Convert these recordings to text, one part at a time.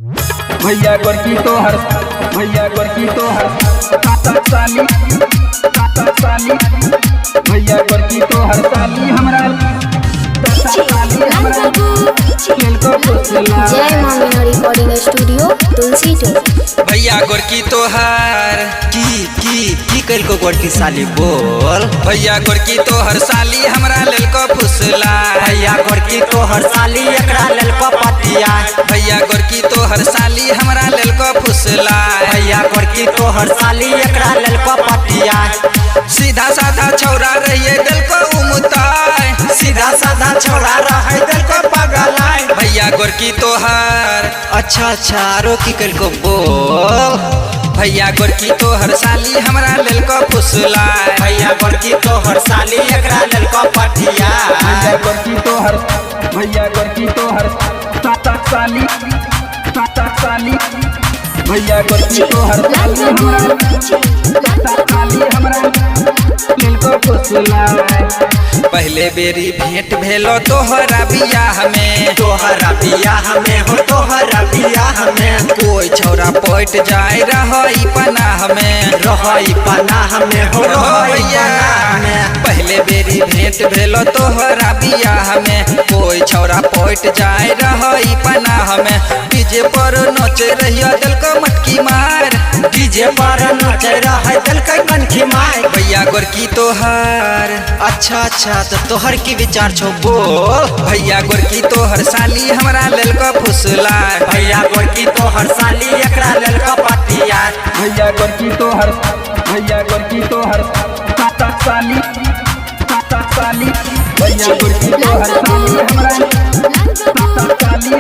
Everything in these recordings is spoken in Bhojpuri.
भैया गोरकी तो हर साली भैया गोरकी तो हर साली हमरा जय मां मीना रिकॉर्डिंग स्टूडियो तुलसी टोल। भैया गोरकी तोहर की कर को गोरकी साली बोल। भैया गोरकी तोहर साली हमरा लेल को फुसला। भैया गोरकी तोहर साली एकरा लेल को पतिया। भैया गोरकी तोहर साली हमरा लेल को फुसला। भैया गोरकी तोहर साली एकरा लेल को पतिया। सीधा साधा छौरा रहिए दिल को उमताए। सीधा साधा छौरा रहे दिल को पगलाए। भैया गोरकी तोहर अच्छा आरो की कर को बोल। भैया गोरकी तोहर साली हमरा लेल को फुसला। भैया गोरकी तोहर साली एकरा लेल को पतिया। भैया गोरकी तोहर साली भैया गोरकी तोहर साली हमरा लेल को फुसला। पहले बेरी भेंट भेलो तोहरा बियाह में। तोहरा बियाह में हो तोहरा बियाह में। कोई छौरा पट जाए रही पनाह में। रही पनाह में हो रही पनाह में। पहले बेरी भेंट भेलो तोहरा बियाह में। कोई छौरा पट जाए रही पनाह में। डीजे पर नचे रहिया दिल को मटकी मार। डीजे पर नचे रहे दिल को कनखी मार। भैया गोरकी तोहर अच्छा तो तोहर की विचार छो बोल। भैया गोरकी तोहर साली हमरा लेल को फुसला। भैया गोरकी तोहर साली एकरा लेल को पतिया। भैया गोरकी तोहर साली भैया गोरकी तोहर साली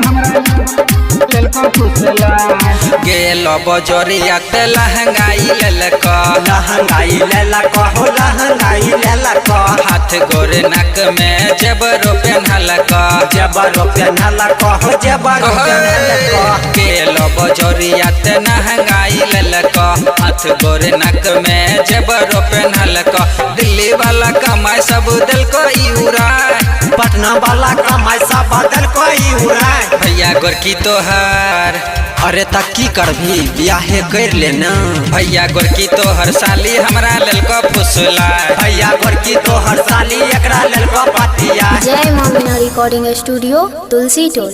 हमरा लेल को फुसला। गेलो बजरिया ते लहंगाई लेलक। लहंगाई लेलक हो लहंगाई लेलक। हाथ गोरे नक में जेबरो पेन्हलक। जेबरो पेन्हलक हो जेबरो पेन्हलक। गेलो बजरिया ते लहंगाई लेलक। हाथ गोरे नक में जेबरो पेन्हलक। दिल्ली वाला कमाई सब दिल को उड़ाए। पटना वाला कमाई सब दिल को उड़ाए। भैया गोरकी तोहर अरे तक की करभी बियाहे कर लेना। भैया गोरकी तोहर साली हमरा लेल को फुसला। भैया गोरकी तोहर साली एकरा लेल को पतिया। जय मां मीना रिकॉर्डिंग स्टूडियो तुलसी टोल।